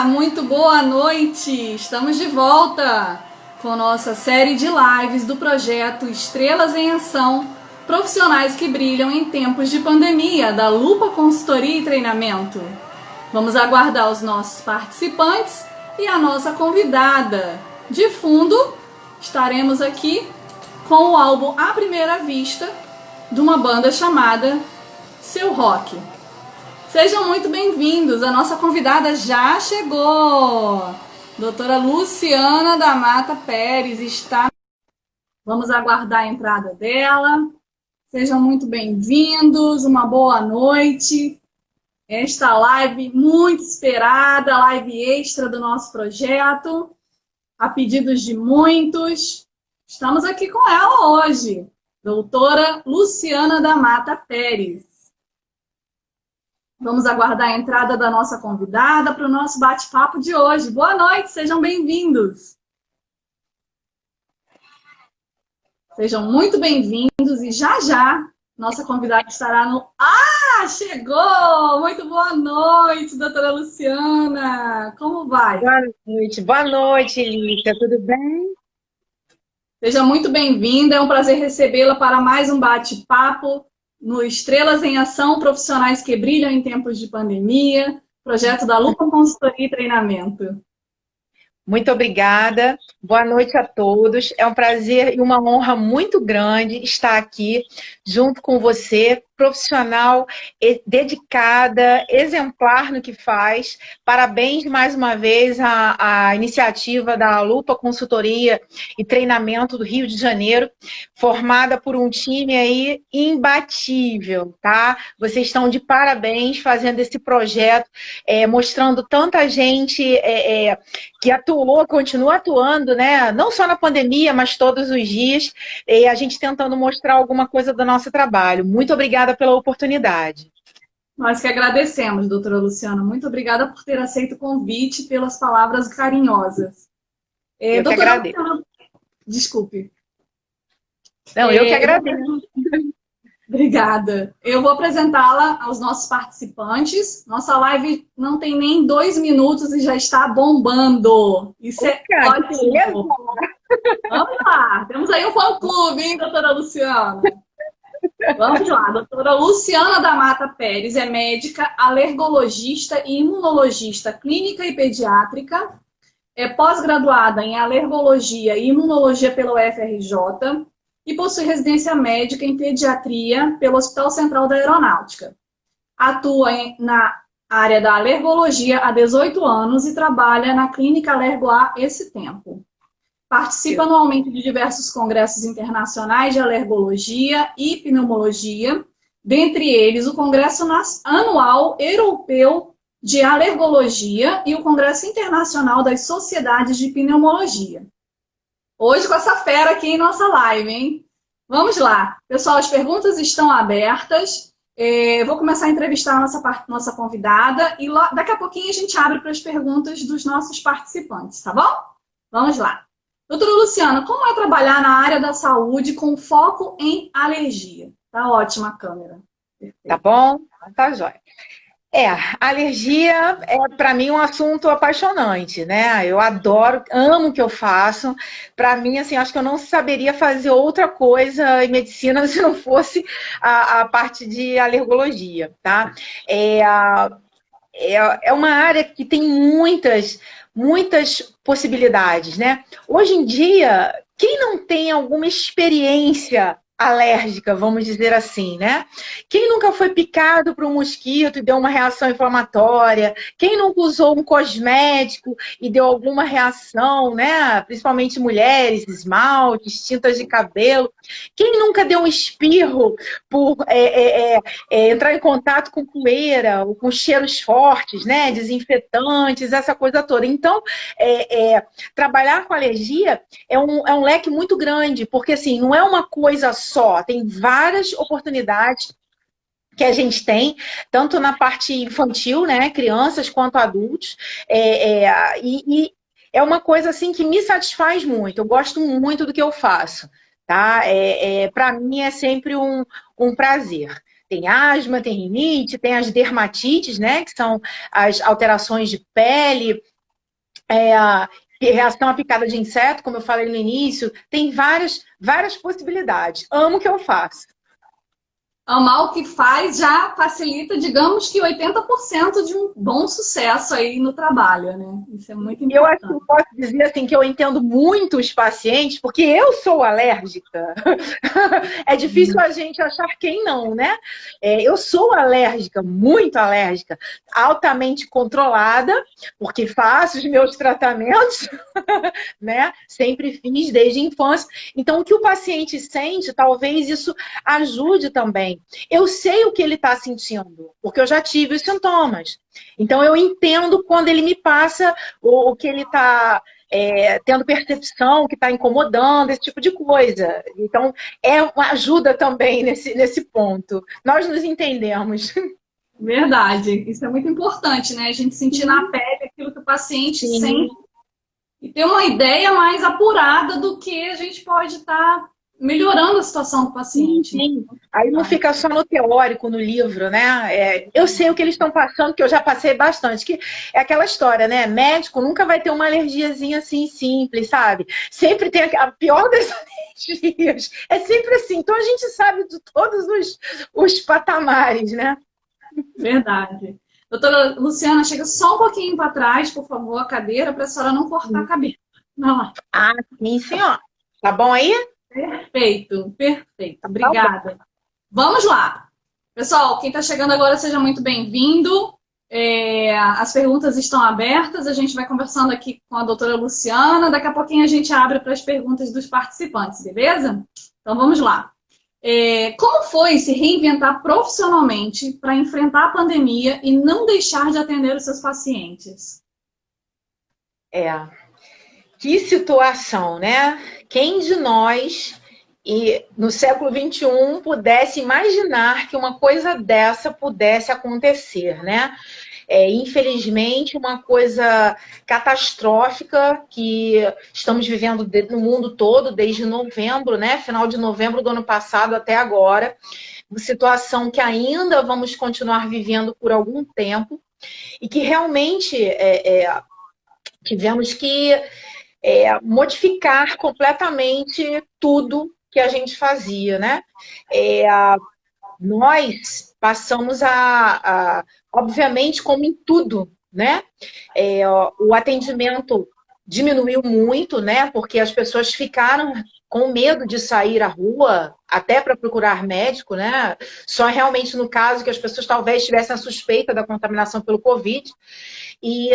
Muito boa noite! Estamos de volta com nossa série de lives do projeto Estrelas em Ação, profissionais que brilham em tempos de pandemia, da Lupa Consultoria e Treinamento. Vamos aguardar os nossos participantes e a nossa convidada. De fundo, estaremos aqui com o álbum À Primeira Vista, de uma banda chamada Seu Rock. Sejam muito bem-vindos, a nossa convidada já chegou. Doutora Luciana da Mata Pérez está... Vamos aguardar a entrada dela. Sejam muito bem-vindos, uma boa noite. Esta live muito esperada, live extra do nosso projeto, a pedidos de muitos. Estamos aqui com ela hoje, doutora Luciana da Mata Pérez. Vamos aguardar a entrada da nossa convidada para o nosso bate-papo de hoje. Boa noite, sejam bem-vindos. Sejam muito bem-vindos e já nossa convidada estará no... Ah, chegou! Muito boa noite, doutora Luciana. Como vai? Boa noite, Lícia. Tudo bem? Seja muito bem-vinda, é um prazer recebê-la para mais um bate-papo no Estrelas em Ação, profissionais que brilham em tempos de pandemia, projeto da Lupa Consultoria e Treinamento. Muito obrigada. Boa noite a todos. É um prazer e uma honra muito grande estar aqui junto com você, profissional dedicada, exemplar no que faz. Parabéns mais uma vez à iniciativa da Lupa Consultoria e Treinamento do Rio de Janeiro, formada por um time aí imbatível, tá? Vocês estão de parabéns fazendo esse projeto, mostrando tanta gente que atuou, continua atuando, né? Não só na pandemia, mas todos os dias, e a gente tentando mostrar alguma coisa do nosso trabalho. Muito obrigada pela oportunidade. Nós que agradecemos, doutora Luciana. Muito obrigada por ter aceito o convite, pelas palavras carinhosas. Eu que agradeço. Luciana, desculpe. Não, eu que agradeço. Obrigada. Eu vou apresentá-la aos nossos participantes. Nossa live não tem nem 2 minutos e já está bombando. Isso é ótimo. Vamos lá. Temos aí um fã-clube, hein, doutora Luciana? Vamos lá. Doutora Luciana da Mata Pérez é médica, alergologista e imunologista clínica e pediátrica. É pós-graduada em alergologia e imunologia pelo UFRJ. E possui residência médica em pediatria pelo Hospital Central da Aeronáutica. Atua na área da alergologia há 18 anos e trabalha na Clínica Alergo há esse tempo. Participa anualmente de diversos congressos internacionais de alergologia e pneumologia, dentre eles o Congresso Anual Europeu de Alergologia e o Congresso Internacional das Sociedades de Pneumologia. Hoje com essa fera aqui em nossa live, hein? Vamos lá. Pessoal, as perguntas estão abertas. Vou começar a entrevistar a nossa convidada e daqui a pouquinho a gente abre para as perguntas dos nossos participantes, tá bom? Vamos lá. Doutora Luciana, como é trabalhar na área da saúde com foco em alergia? Tá ótima a câmera. Perfeito. Tá bom? Tá jóia. Alergia é para mim um assunto apaixonante, né? Eu adoro, amo o que eu faço. Para mim, assim, acho que eu não saberia fazer outra coisa em medicina se não fosse a parte de alergologia, tá? É uma área que tem muitas possibilidades, né? Hoje em dia, quem não tem alguma experiência alérgica, vamos dizer assim, né? Quem nunca foi picado por um mosquito e deu uma reação inflamatória? Quem nunca usou um cosmético e deu alguma reação, né? Principalmente mulheres, esmaltes, tintas de cabelo. Quem nunca deu um espirro por entrar em contato com poeira ou com cheiros fortes, né? Desinfetantes, essa coisa toda. Então, trabalhar com alergia é um leque muito grande, porque assim, não é uma coisa só, tem várias oportunidades que a gente tem, tanto na parte infantil, né, crianças, quanto adultos, e é uma coisa assim que me satisfaz muito, eu gosto muito do que eu faço, tá? Para mim é sempre um prazer. Tem asma, tem rinite, tem as dermatites, né? Que são as alterações de pele, a reação à picada de inseto, como eu falei no início. Tem várias possibilidades. Amo o que eu faço. Amar o que faz já facilita, digamos que 80% de um bom sucesso aí no trabalho, né? Isso é muito Eu acho que importante. eu posso dizer assim que eu entendo muito os pacientes, porque eu sou alérgica. É difícil a gente achar quem não, né? Eu sou alérgica, muito alérgica, altamente controlada, porque faço os meus tratamentos, né? Sempre fiz desde a infância. Então, o que o paciente sente, talvez isso ajude também. Eu sei o que ele está sentindo, porque eu já tive os sintomas. Então, eu entendo quando ele me passa o que ele está tendo percepção, que está incomodando, esse tipo de coisa. Então, é uma ajuda também nesse ponto. Nós nos entendemos. Verdade. Isso é muito importante, né? A gente sentir na pele aquilo que o paciente Sim. sente e ter uma ideia mais apurada do que a gente pode estar melhorando a situação do paciente. Sim. Aí não fica só no teórico, no livro, né? Eu sei o que eles estão passando, que eu já passei bastante. Que é aquela história, né? Médico nunca vai ter uma alergiazinha assim simples, sabe? Sempre tem a pior das alergias. É sempre assim. Então a gente sabe de todos os patamares, né? Verdade. Doutora Luciana, chega só um pouquinho para trás, por favor, a cadeira, para a senhora não cortar a cabeça. Não, lá. Ah, sim, senhora. Tá bom aí? Perfeito, perfeito. Obrigada. Vamos lá. Pessoal, quem está chegando agora, seja muito bem-vindo. As perguntas estão abertas, a gente vai conversando aqui com a doutora Luciana. Daqui a pouquinho a gente abre para as perguntas dos participantes, beleza? Então vamos lá. Como foi se reinventar profissionalmente para enfrentar a pandemia e não deixar de atender os seus pacientes? Que situação, né? Quem de nós, no século XXI, pudesse imaginar que uma coisa dessa pudesse acontecer, né? Infelizmente, uma coisa catastrófica que estamos vivendo no mundo todo, desde novembro, né? Final de novembro do ano passado até agora. Uma situação que ainda vamos continuar vivendo por algum tempo e que realmente tivemos que modificar completamente tudo que a gente fazia, né? Nós passamos obviamente, como em tudo, né? O atendimento diminuiu muito, né? Porque as pessoas ficaram com medo de sair à rua, até para procurar médico, né? Só realmente no caso que as pessoas talvez tivessem a suspeita da contaminação pelo Covid. E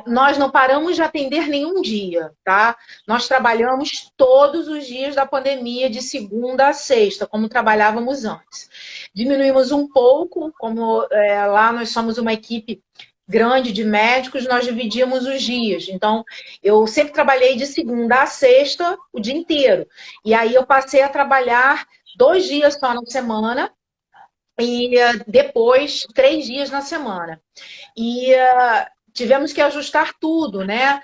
nós não paramos de atender nenhum dia, tá? Nós trabalhamos todos os dias da pandemia, de segunda a sexta, como trabalhávamos antes. Diminuímos um pouco, como lá nós somos uma equipe grande de médicos, nós dividíamos os dias. Então, eu sempre trabalhei de segunda a sexta, o dia inteiro. E aí eu passei a trabalhar 2 dias só na semana, e depois 3 dias na semana. E tivemos que ajustar tudo, né?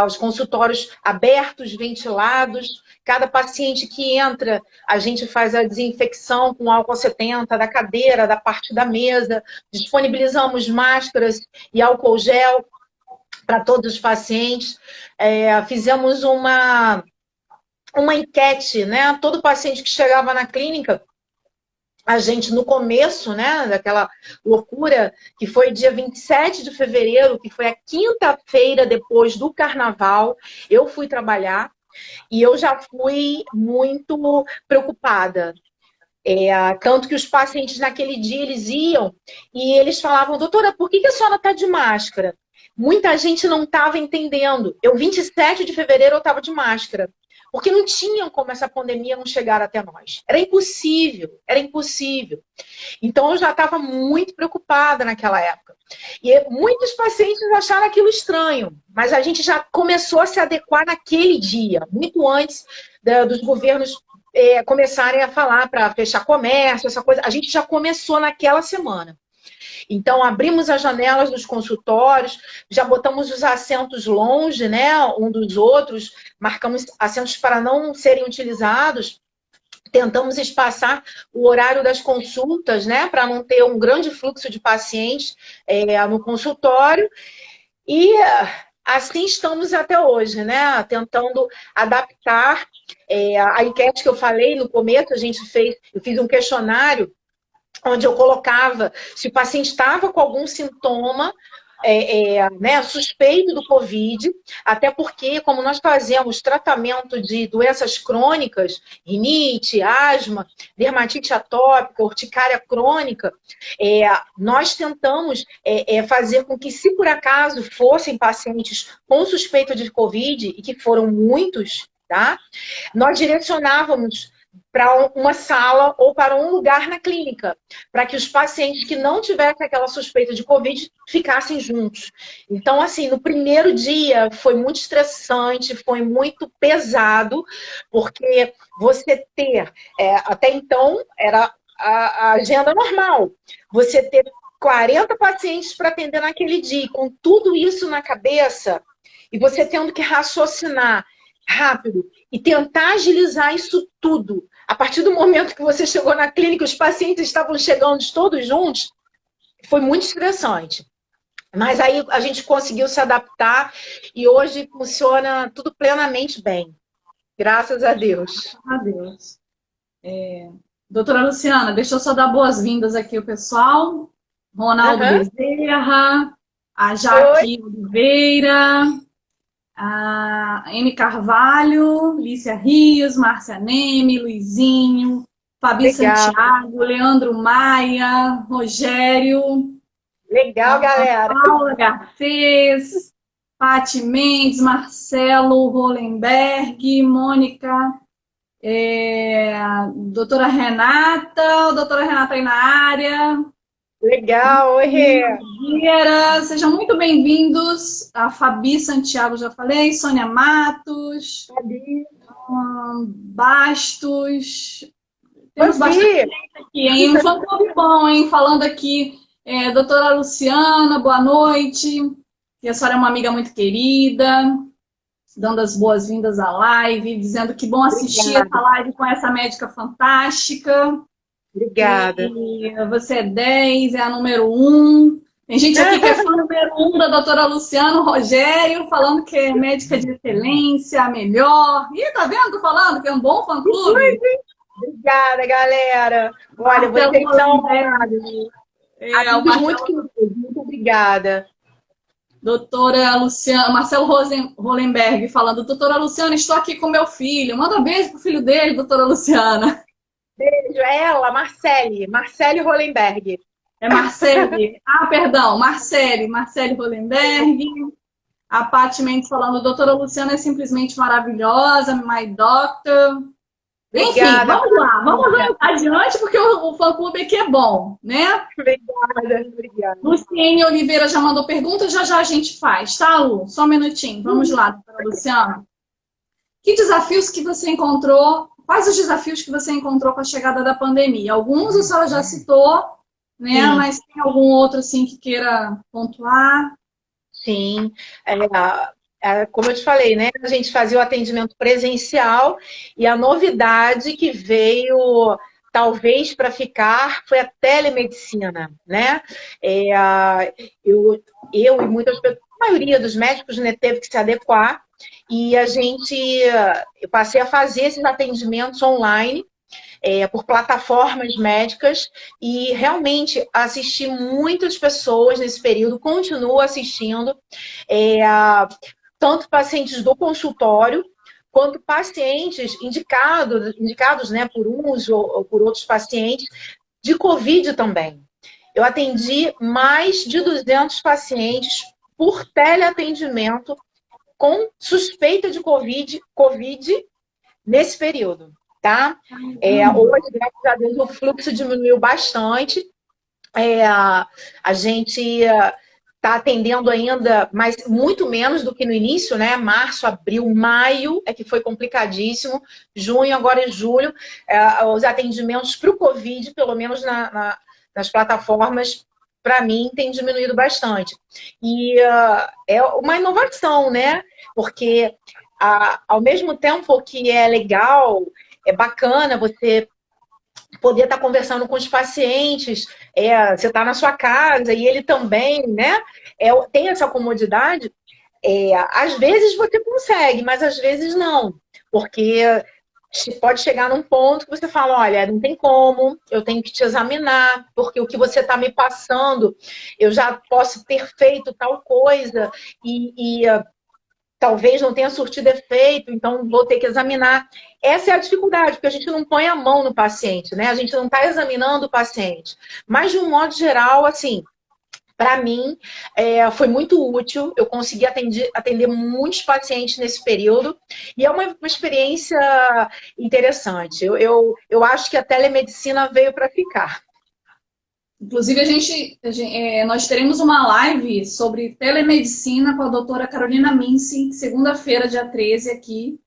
Os consultórios abertos, ventilados. Cada paciente que entra, a gente faz a desinfecção com álcool 70 da cadeira, da parte da mesa. Disponibilizamos máscaras e álcool gel para todos os pacientes. Fizemos uma enquete, né? Todo paciente que chegava na clínica, a gente, no começo, né, daquela loucura, que foi dia 27 de fevereiro, que foi a quinta-feira depois do carnaval, eu fui trabalhar e eu já fui muito preocupada. Tanto que os pacientes naquele dia, eles iam e eles falavam, doutora, por que a senhora está de máscara? Muita gente não estava entendendo. 27 de fevereiro, eu estava de máscara. Porque não tinham como essa pandemia não chegar até nós. Era impossível, era impossível. Então, eu já estava muito preocupada naquela época. E muitos pacientes acharam aquilo estranho, mas a gente já começou a se adequar naquele dia, muito antes dos governos começarem a falar para fechar comércio, essa coisa. A gente já começou naquela semana. Então, abrimos as janelas dos consultórios, já botamos os assentos longe, né, um dos outros, marcamos assentos para não serem utilizados, Tentamos espaçar o horário das consultas, né, para não ter um grande fluxo de pacientes no consultório. E assim estamos até hoje, né, tentando adaptar a enquete que eu falei no começo. Eu fiz um questionário onde eu colocava se o paciente estava com algum sintoma né, suspeito do Covid, até porque, como nós fazemos tratamento de doenças crônicas, rinite, asma, dermatite atópica, urticária crônica, nós tentamos fazer com que, se por acaso fossem pacientes com suspeita de Covid, e que foram muitos, tá? Nós direcionávamos para uma sala ou para um lugar na clínica, para que os pacientes que não tivessem aquela suspeita de Covid ficassem juntos. Então, assim, no primeiro dia foi muito estressante, foi muito pesado, porque você ter, até então, era a agenda normal, você ter 40 pacientes para atender naquele dia, com tudo isso na cabeça, e você tendo que raciocinar rápido e tentar agilizar isso tudo. A partir do momento que você chegou na clínica, os pacientes estavam chegando todos juntos, foi muito estressante. Mas aí a gente conseguiu se adaptar e hoje funciona tudo plenamente bem. Graças a Deus. Graças a Deus. Doutora Luciana, deixa eu só dar boas-vindas aqui ao pessoal. Ronaldo Bezerra, a Jaque Oliveira, a M. Carvalho, Lícia Rios, Márcia Neme, Luizinho, Fabi Santiago, Leandro Maia, Rogério. Legal, galera. Paula Garcês, Pati Mendes, Marcelo Hollenberg, Mônica, doutora Renata aí na área. Legal, oi. Sejam muito bem-vindos. A Fabi Santiago, já falei, Sônia Matos, Fabi. Bastos. Temos bastante gente aqui, hein? Um fã-clube bom, hein? Falando aqui, doutora Luciana, boa noite. E a senhora é uma amiga muito querida, dando as boas-vindas à live, dizendo que bom assistir essa live com essa médica fantástica. Obrigada. E você é 10, é a número 1. Tem gente aqui que é fã número 1 da doutora Luciana, o Rogério, falando que é médica de excelência, a melhor. Ih, tá vendo? Tô falando que é um bom fã-clube. Obrigada, galera. Olha, vocês são muito obrigada. Doutora Luciana, Marcelo Hollenberg falando, doutora Luciana, estou aqui com meu filho. Manda um beijo pro filho dele, doutora Luciana. Beijo, é ela, Marcele Hollenberg. É Marcele. Perdão, Marcele Hollenberg. A Paty Mendes falando, doutora Luciana é simplesmente maravilhosa, my doctor. Enfim, vamos adiante, porque o fã-clube aqui é bom, né? Obrigada. Luciene Oliveira já mandou pergunta, já a gente faz, tá, Lu? Só um minutinho, vamos lá, doutora Luciana. Que desafios que você encontrou? Quais os desafios que você encontrou com a chegada da pandemia? Alguns a senhora já citou, né? Sim. Mas tem algum outro assim que queira pontuar? Sim. Como eu te falei, né? A gente fazia o atendimento presencial e a novidade que veio, talvez para ficar, foi a telemedicina, né? Eu e muitas pessoas, a maioria dos médicos, né, teve que se adequar. E eu passei a fazer esses atendimentos online, por plataformas médicas, e realmente assisti muitas pessoas nesse período, continuo assistindo, tanto pacientes do consultório, quanto pacientes indicados, né, por uns ou por outros pacientes, de Covid também. Eu atendi mais de 200 pacientes por teleatendimento, com suspeita de Covid nesse período, tá? Hoje, graças a Deus, o fluxo diminuiu bastante. A gente está atendendo ainda, mas muito menos do que no início, né? Março, abril, maio é que foi complicadíssimo. Junho, agora em julho, os atendimentos para o Covid, pelo menos nas plataformas, para mim, tem diminuído bastante. E é uma inovação, né? Porque, ao mesmo tempo que é legal é bacana você poder estar conversando com os pacientes, você está na sua casa e ele também, né? Tem essa comodidade. Às vezes você consegue, mas às vezes não, porque pode chegar num ponto que você fala, olha, não tem como, eu tenho que te examinar, porque o que você está me passando, eu já posso ter feito tal coisa e talvez não tenha surtido efeito, então vou ter que examinar. Essa é a dificuldade, porque a gente não põe a mão no paciente, né? A gente não está examinando o paciente. Mas, de um modo geral, assim, para mim, foi muito útil. Eu consegui atender muitos pacientes nesse período. E é uma experiência interessante. Eu acho que a telemedicina veio para ficar. Inclusive, nós teremos uma live sobre telemedicina com a doutora Carolina Minci, segunda-feira, dia 13, aqui,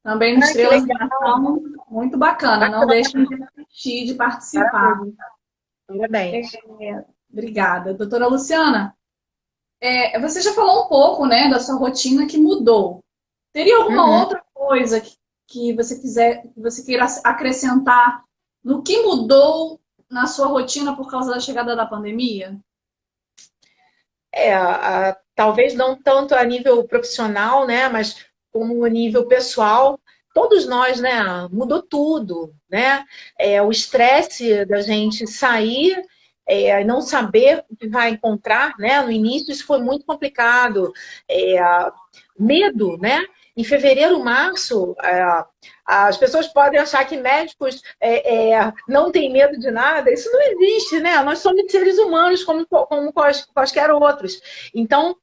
também no Estrelas em Ação. Muito bacana, não deixem de assistir, de participar. Parabéns. Obrigada. Doutora Luciana, você já falou um pouco, né, da sua rotina que mudou. Teria alguma outra coisa que você queira acrescentar no que mudou na sua rotina por causa da chegada da pandemia? Talvez não tanto a nível profissional, né, mas como a nível pessoal, todos nós, né, mudou tudo, né? O estresse da gente sair e não saber o que vai encontrar, né? No início isso foi muito complicado. Medo, né? Em fevereiro, março, as pessoas podem achar que médicos não têm medo de nada. Isso não existe, né? Nós somos seres humanos como quaisquer outros. Então,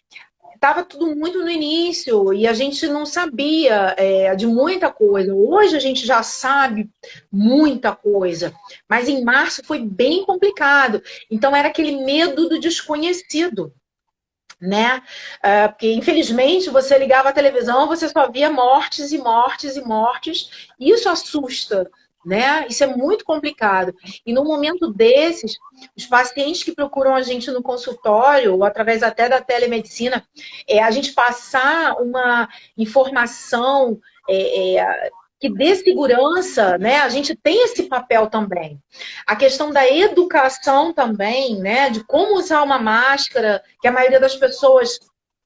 estava tudo muito no início e a gente não sabia de muita coisa. Hoje a gente já sabe muita coisa, mas em março foi bem complicado. Então, era aquele medo do desconhecido, né? Porque, infelizmente, você ligava a televisão, você só via mortes e mortes e mortes. Isso assusta, né? Isso é muito complicado. E no momento desses, os pacientes que procuram a gente no consultório, ou através até da telemedicina, a gente passar uma informação que dê segurança, né? A gente tem esse papel também. A questão da educação também, né? De como usar uma máscara, que a maioria das pessoas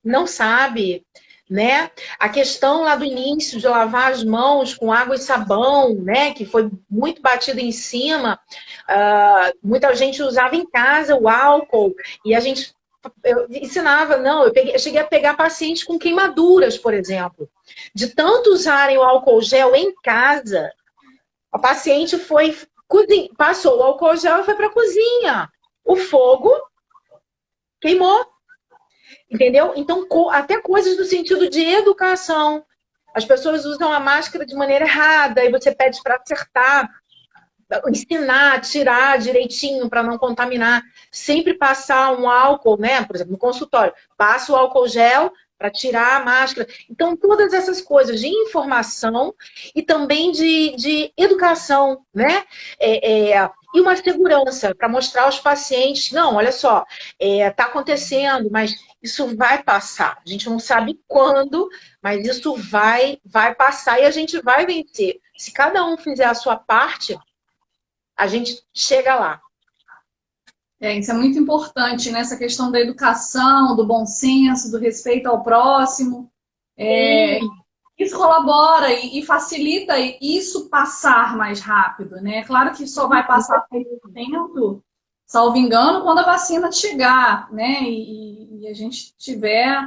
não sabe, né? A questão lá do início de lavar as mãos com água e sabão, né? Que foi muito batido em cima. Muita gente usava em casa o álcool e a gente eu ensinava, não, eu cheguei a pegar pacientes com queimaduras, por exemplo. De tanto usarem o álcool gel em casa, a paciente passou o álcool gel e foi para a cozinha. O fogo queimou. Entendeu? Então, até coisas no sentido de educação. As pessoas usam a máscara de maneira errada e você pede para acertar, ensinar, tirar direitinho para não contaminar. Sempre passar um álcool, né? Por exemplo, no consultório, passa o álcool gel para tirar a máscara. Então, todas essas coisas de informação e também de educação, né? E uma segurança para mostrar aos pacientes, não, olha só, está acontecendo, mas isso vai passar. A gente não sabe quando, mas isso vai passar e a gente vai vencer. Se cada um fizer a sua parte, a gente chega lá. Isso é muito importante, né? Essa questão da educação, do bom senso, do respeito ao próximo. Isso colabora e facilita isso passar mais rápido, né? Claro que só vai passar por tempo, salvo engano, quando a vacina chegar, né? E a gente tiver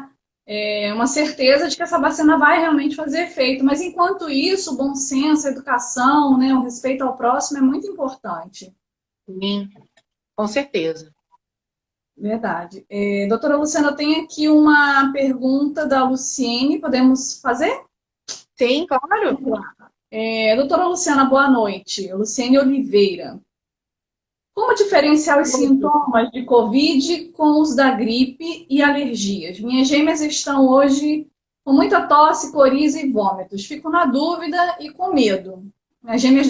uma certeza de que essa vacina vai realmente fazer efeito. Mas enquanto isso, o bom senso, a educação, né? O respeito ao próximo é muito importante. Sim, com certeza. Verdade. Doutora Luciana, eu tenho aqui uma pergunta da Luciene, podemos fazer? Sim, claro. Doutora Luciana, boa noite. Luciene Oliveira. Como diferenciar os sintomas de Covid com os da gripe e alergias? Minhas gêmeas estão hoje com muita tosse, coriza e vômitos. Fico na dúvida e com medo. As gêmeas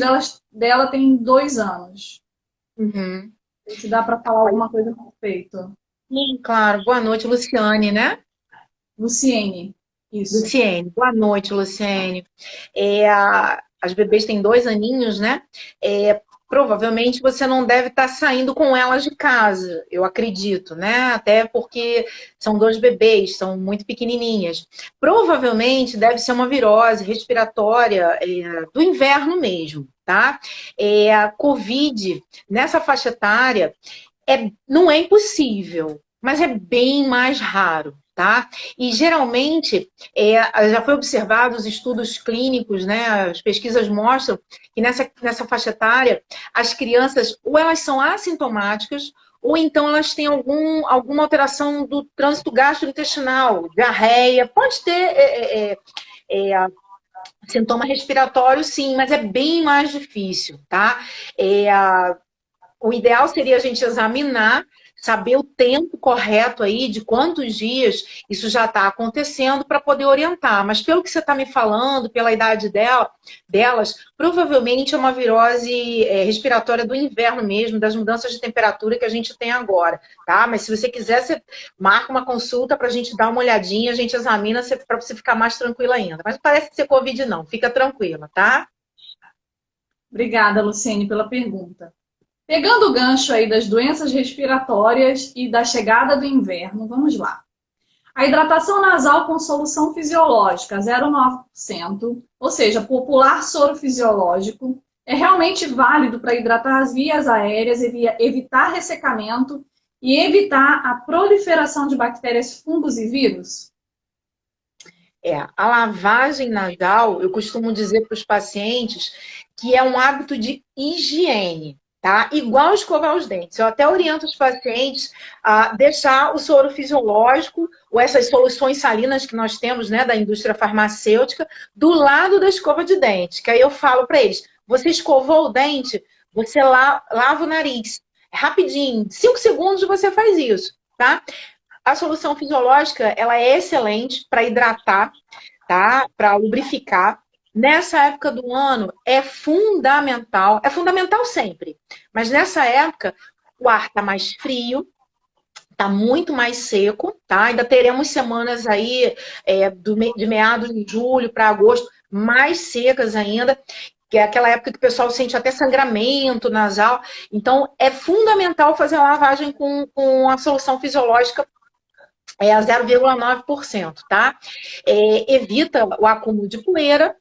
dela têm 2 anos. Uhum. Se dá para falar alguma coisa a respeito. Sim, claro. Boa noite, Luciane, né? Luciene. Isso. Luciene. Boa noite, Luciene. as bebês têm 2 aninhos, né? Provavelmente você não deve estar saindo com elas de casa, eu acredito, né? Até porque são 2 bebês, são muito pequenininhas. Provavelmente deve ser uma virose respiratória do inverno mesmo, tá? A Covid, nessa faixa etária, não é impossível, mas é bem mais raro. Tá? E geralmente já foi observado os estudos clínicos, né? As pesquisas mostram que nessa faixa etária as crianças ou elas são assintomáticas ou então elas têm alguma alteração do trânsito gastrointestinal, diarreia, pode ter sintoma respiratório, sim, mas é bem mais difícil, tá? O ideal seria a gente examinar, saber o tempo correto aí, de quantos dias isso já está acontecendo para poder orientar. Mas pelo que você está me falando, pela idade delas, provavelmente é uma virose respiratória do inverno mesmo, das mudanças de temperatura que a gente tem agora, tá? Mas se você quiser, você marca uma consulta para a gente dar uma olhadinha, a gente examina para você ficar mais tranquila ainda. Mas não parece ser Covid não, fica tranquila, tá? Obrigada, Luciene, pela pergunta. Pegando o gancho aí das doenças respiratórias e da chegada do inverno, vamos lá. A hidratação nasal com solução fisiológica 0,9%, ou seja, popular soro fisiológico, é realmente válido para hidratar as vias aéreas, evitar ressecamento e evitar a proliferação de bactérias, fungos e vírus? A lavagem nasal, eu costumo dizer para os pacientes que é um hábito de higiene, tá? Igual escovar os dentes. Eu até oriento os pacientes a deixar o soro fisiológico ou essas soluções salinas que nós temos, né, da indústria farmacêutica, do lado da escova de dente. Que aí eu falo para eles, você escovou o dente, você lava o nariz. Rapidinho, 5 segundos você faz isso, tá? A solução fisiológica, ela é excelente para hidratar, tá? Para lubrificar. Nessa época do ano é fundamental sempre, mas nessa época o ar está mais frio, está muito mais seco, tá? Ainda teremos semanas aí de meados de julho para agosto mais secas ainda, que é aquela época que o pessoal sente até sangramento nasal. Então é fundamental fazer a lavagem com a solução fisiológica a 0,9%, tá? Evita o acúmulo de poeira,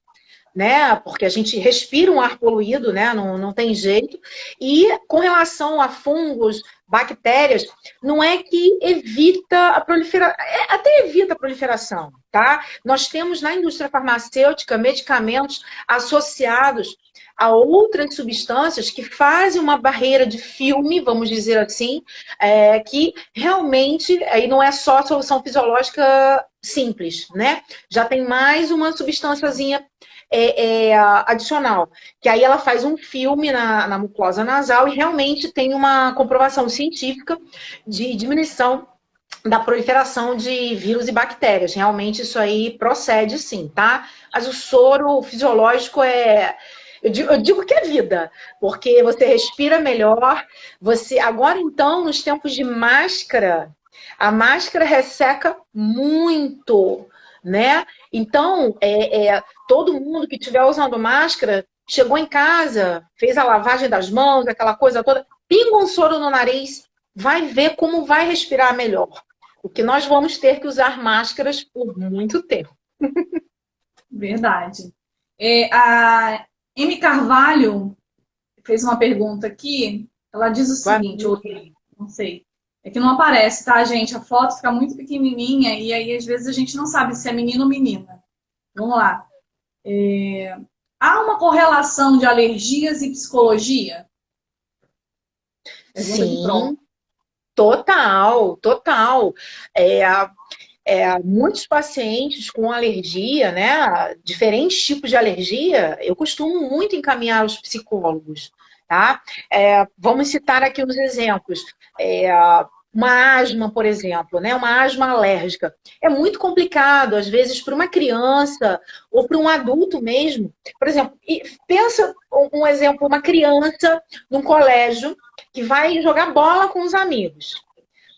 né? Porque a gente respira um ar poluído, né? Não tem jeito. E com relação a fungos, bactérias, não é que evita a proliferação, até evita a proliferação, tá? Nós temos na indústria farmacêutica medicamentos associados a outras substâncias que fazem uma barreira de filme, vamos dizer assim, que realmente aí não é só a solução fisiológica simples, né? Já tem mais uma substânciazinha adicional, que aí ela faz um filme na mucosa nasal e realmente tem uma comprovação científica de diminuição da proliferação de vírus e bactérias. Realmente isso aí procede sim, tá? Mas o soro fisiológico eu digo que é vida, porque você respira melhor, agora então, nos tempos de máscara, a máscara resseca muito, né? Então, todo mundo que estiver usando máscara, chegou em casa, fez a lavagem das mãos, aquela coisa toda, pinga um soro no nariz, vai ver como vai respirar melhor. Porque nós vamos ter que usar máscaras por muito tempo. Verdade. A M. Carvalho fez uma pergunta aqui. Ela diz o seguinte, não sei. É que não aparece, tá, gente? A foto fica muito pequenininha e aí às vezes a gente não sabe se é menino ou menina. Vamos lá. Há uma correlação de alergias e psicologia? Sim, total. Muitos pacientes com alergia, né? Diferentes tipos de alergia, eu costumo muito encaminhar os psicólogos, tá? Vamos citar aqui uns exemplos. Uma asma, por exemplo, né? Uma asma alérgica. É muito complicado, às vezes, para uma criança ou para um adulto mesmo. Por exemplo, pensa um exemplo, uma criança num colégio que vai jogar bola com os amigos.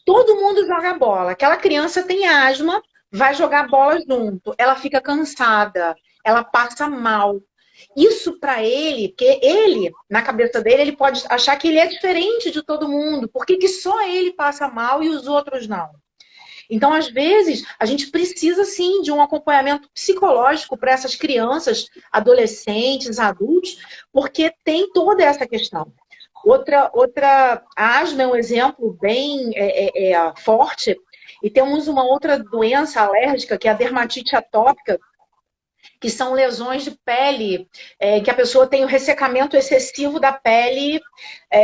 Todo mundo joga bola. Aquela criança tem asma, vai jogar bola junto. Ela fica cansada, ela passa mal. Isso para ele, porque ele, na cabeça dele, ele pode achar que ele é diferente de todo mundo. Por que que só ele passa mal e os outros não? Então, às vezes, a gente precisa, sim, de um acompanhamento psicológico para essas crianças, adolescentes, adultos, porque tem toda essa questão. A asma é um exemplo bem forte, e temos uma outra doença alérgica, que é a dermatite atópica, que são lesões de pele, que a pessoa tem o ressecamento excessivo da pele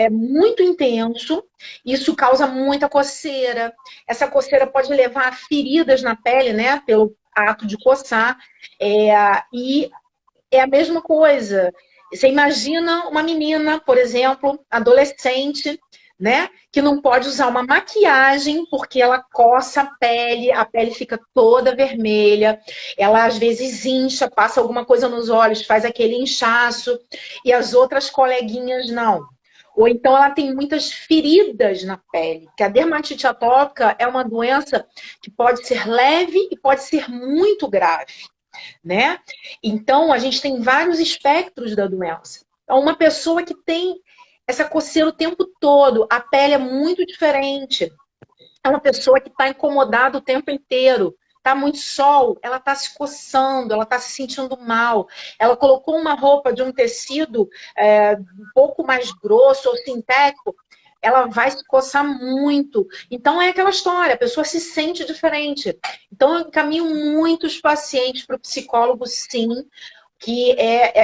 muito intenso. Isso causa muita coceira. Essa coceira pode levar a feridas na pele, né? Pelo ato de coçar. E é a mesma coisa. Você imagina uma menina, por exemplo, adolescente, né? Que não pode usar uma maquiagem porque ela coça a pele fica toda vermelha, ela às vezes incha, passa alguma coisa nos olhos, faz aquele inchaço, e as outras coleguinhas não. Ou então ela tem muitas feridas na pele, que a dermatite atópica é uma doença que pode ser leve e pode ser muito grave, né? Então, a gente tem vários espectros da doença. Então, uma pessoa que tem essa coceira o tempo todo, a pele é muito diferente. É uma pessoa que está incomodada o tempo inteiro. Tá muito sol, ela está se coçando, ela está se sentindo mal. Ela colocou uma roupa de um tecido um pouco mais grosso ou sintético, ela vai se coçar muito. Então é aquela história, a pessoa se sente diferente. Então eu encaminho muitos pacientes para o psicólogo, sim, que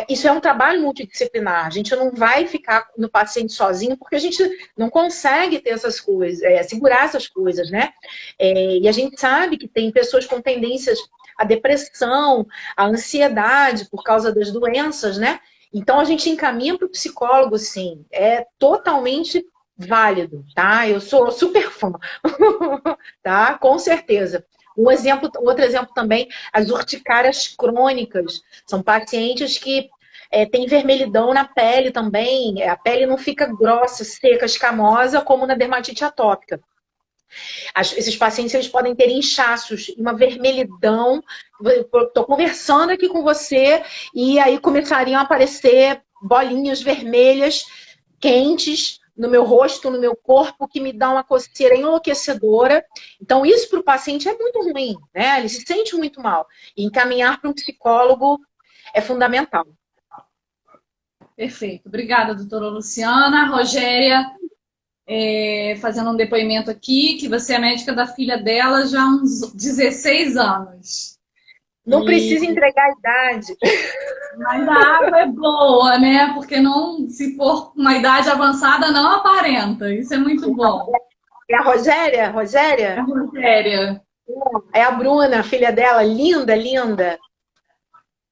isso é um trabalho multidisciplinar. A gente não vai ficar no paciente sozinho, porque a gente não consegue ter essas coisas, segurar essas coisas, né? E a gente sabe que tem pessoas com tendências à depressão, à ansiedade por causa das doenças, né? Então a gente encaminha para o psicólogo, sim. É totalmente válido, tá? Eu sou super fã, tá? Com certeza. Outro exemplo também, as urticárias crônicas. São pacientes que têm vermelhidão na pele também. A pele não fica grossa, seca, escamosa, como na dermatite atópica. Esses pacientes eles podem ter inchaços, uma vermelhidão. Estou conversando aqui com você e aí começariam a aparecer bolinhas vermelhas, quentes, no meu rosto, no meu corpo, que me dá uma coceira enlouquecedora. Então, isso para o paciente é muito ruim, né? Ele se sente muito mal. E encaminhar para um psicólogo é fundamental. Perfeito. Obrigada, doutora Luciana. Rogéria, fazendo um depoimento aqui, que você é médica da filha dela já há uns 16 anos. Não precisa entregar a idade. Mas a água é boa, né? Porque não, se for uma idade avançada, não aparenta. Isso é muito bom. É a Rogéria? Rogéria? É a Rogéria. É a Bruna, a filha dela. Linda, linda.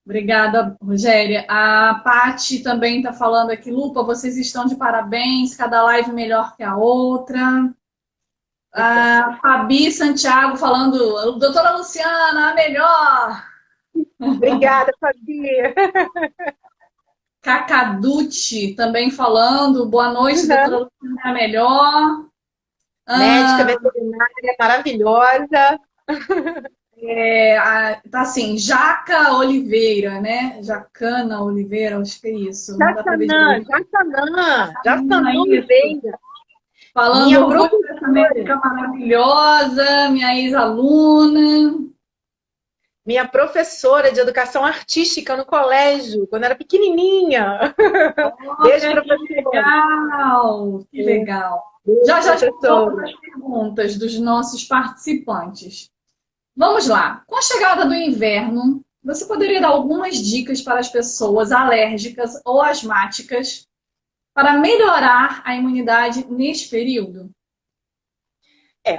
Obrigada, Rogéria. A Paty também está falando aqui. Lupa, vocês estão de parabéns. Cada live melhor que a outra. A Fabi Santiago falando. Doutora Luciana, a melhor. Obrigada, Fabi. Cacaducci também falando. Boa noite, doutora Luciana, a melhor. Médica veterinária maravilhosa. Tá assim, Jaca Oliveira, né? Jacana Oliveira, acho que é isso. Jacanã Oliveira. Falando dessa médica maravilhosa, minha ex-aluna. Minha professora de educação artística no colégio, quando era pequenininha. Beijo, professora. Que legal, que legal. Já estou as perguntas dos nossos participantes. Vamos lá. Com a chegada do inverno, você poderia dar algumas dicas para as pessoas alérgicas ou asmáticas para melhorar a imunidade neste período?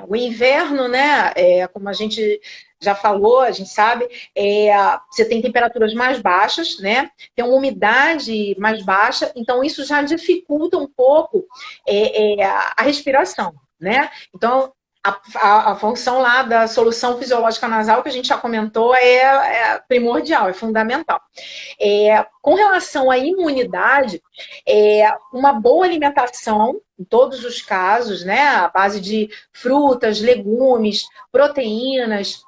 O inverno, né? Como a gente já falou, a gente sabe, você tem temperaturas mais baixas, né? Tem uma umidade mais baixa, então isso já dificulta um pouco a respiração, né? Então, a função lá da solução fisiológica nasal, que a gente já comentou, é primordial, é fundamental. Com relação à imunidade, uma boa alimentação, em todos os casos, né? A base de frutas, legumes, proteínas,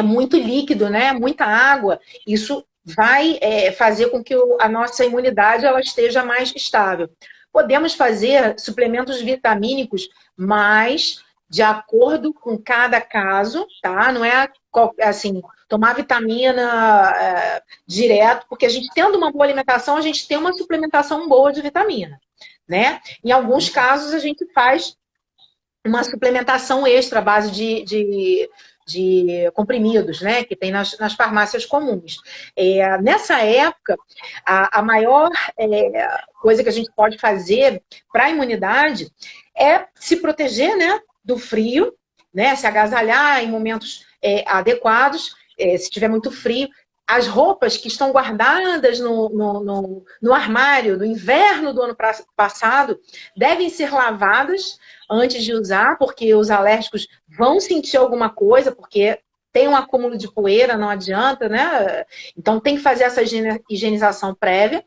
muito líquido, né? Muita água, isso vai fazer com que a nossa imunidade ela esteja mais estável. Podemos fazer suplementos vitamínicos, mas de acordo com cada caso, tá? Não é assim, tomar vitamina direto, porque a gente tendo uma boa alimentação, a gente tem uma suplementação boa de vitamina, né? Em alguns casos, a gente faz uma suplementação extra à base de comprimidos, né? Que tem nas farmácias comuns. Nessa época, a maior coisa que a gente pode fazer para a imunidade é se proteger, né? Do frio, né? Se agasalhar em momentos adequados, se estiver muito frio. As roupas que estão guardadas no armário do inverno do ano passado devem ser lavadas antes de usar, porque os alérgicos vão sentir alguma coisa, porque tem um acúmulo de poeira, não adianta, né? Então tem que fazer essa higienização prévia.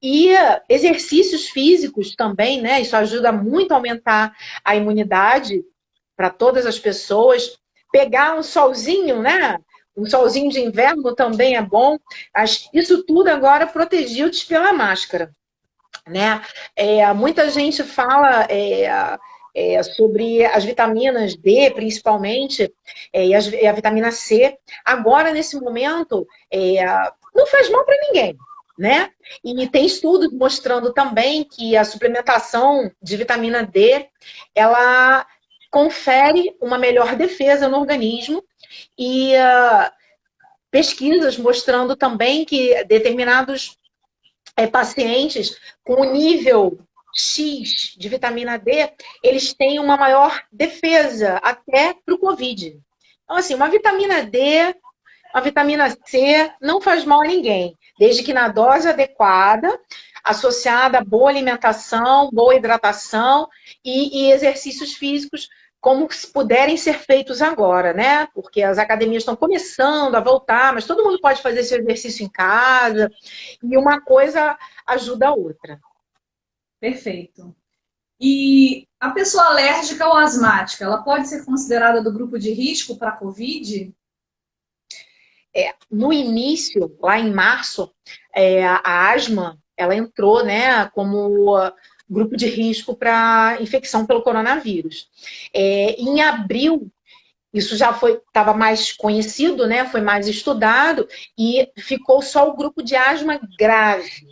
E exercícios físicos também, né? Isso ajuda muito a aumentar a imunidade para todas as pessoas. Pegar um solzinho, né? Um solzinho de inverno também é bom. Isso tudo agora protegido pela máscara, né? Muita gente fala sobre as vitaminas D, principalmente, e a vitamina C. Agora, nesse momento, não faz mal para ninguém, né? E tem estudos mostrando também que a suplementação de vitamina D, ela confere uma melhor defesa no organismo e pesquisas mostrando também que determinados pacientes com nível X de vitamina D, eles têm uma maior defesa até para o Covid. Então, assim, uma vitamina D, uma vitamina C não faz mal a ninguém, desde que na dose adequada, associada a boa alimentação, boa hidratação e exercícios físicos como puderem ser feitos agora, né? Porque as academias estão começando a voltar, mas todo mundo pode fazer esse exercício em casa, e uma coisa ajuda a outra. Perfeito. E a pessoa alérgica ou asmática, ela pode ser considerada do grupo de risco para a COVID? No início, lá em março, a asma, ela entrou, né, como grupo de risco para infecção pelo coronavírus. Em abril, isso já estava mais conhecido, né, foi mais estudado, e ficou só o grupo de asma grave.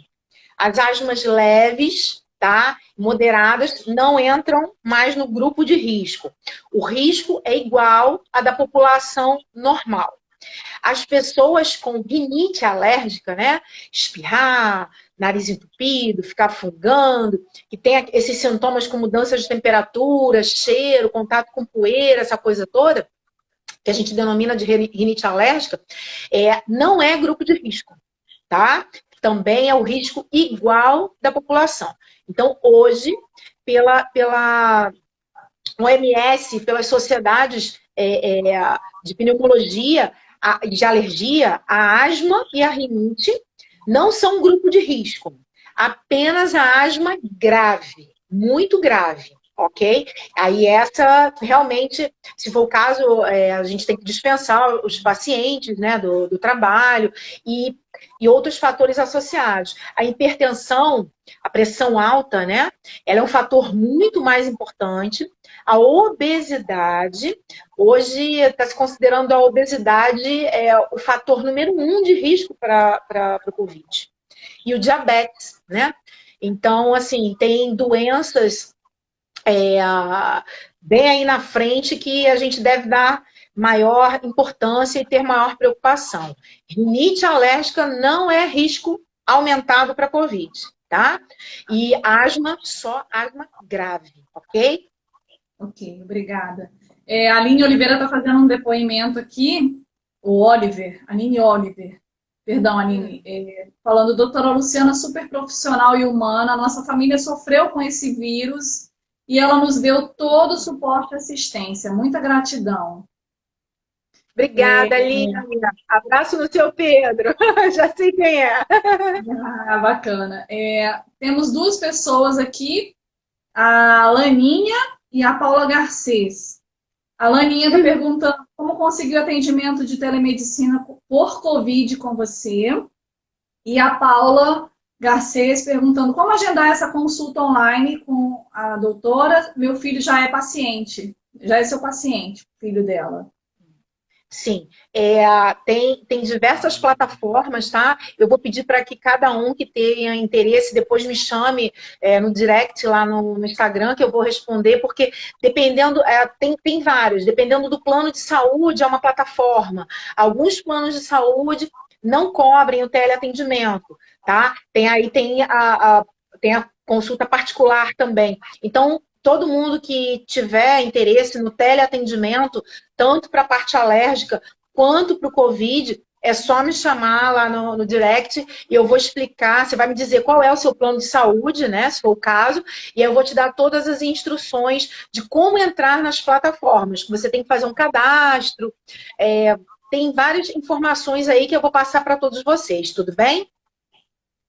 As asmas leves, tá, moderadas, não entram mais no grupo de risco. O risco é igual à da população normal. As pessoas com rinite alérgica, né? Espirrar, nariz entupido, ficar fungando, que tem esses sintomas com mudança de temperatura, cheiro, contato com poeira, essa coisa toda, que a gente denomina de rinite alérgica, não é grupo de risco, tá? Também é o risco igual da população. Então, hoje, pela OMS, pelas sociedades de pneumologia, de alergia, a asma e a rinite não são grupo de risco. Apenas a asma grave, muito grave, ok? Aí essa, realmente, se for o caso, a gente tem que dispensar os pacientes, né, do trabalho e outros fatores associados. A hipertensão, a pressão alta, né, ela é um fator muito mais importante. A obesidade, hoje está se considerando a obesidade o fator número 1 de risco para o Covid. E o diabetes, né? Então, assim, tem doenças bem aí na frente que a gente deve dar maior importância e ter maior preocupação. Rinite alérgica não é risco aumentado para Covid, tá? E asma, só asma grave, ok? Ok, obrigada. A Aline Oliveira está fazendo um depoimento aqui, Aline Oliver, perdão, Aline, falando, doutora Luciana, super profissional e humana, nossa família sofreu com esse vírus e ela nos deu todo o suporte e assistência. Muita gratidão. Obrigada, Aline. Abraço no seu Pedro. Já sei quem é. Bacana. Temos duas pessoas aqui, a Laninha e a Paula Garcês. A Laninha está perguntando como conseguiu atendimento de telemedicina por Covid com você. E a Paula Garcês perguntando como agendar essa consulta online com a doutora. Meu filho já é paciente, já é seu paciente, filho dela. Sim, tem diversas plataformas, tá? Eu vou pedir para que cada um que tenha interesse depois me chame no direct lá no Instagram, que eu vou responder, porque dependendo, tem vários, dependendo do plano de saúde, é uma plataforma. Alguns planos de saúde não cobrem o teleatendimento, tá? Tem a consulta particular também. Então, todo mundo que tiver interesse no teleatendimento, tanto para a parte alérgica quanto para o Covid, é só me chamar lá no direct e eu vou explicar, você vai me dizer qual é o seu plano de saúde, né, se for o caso, e eu vou te dar todas as instruções de como entrar nas plataformas. Você tem que fazer um cadastro, tem várias informações aí que eu vou passar para todos vocês, tudo bem?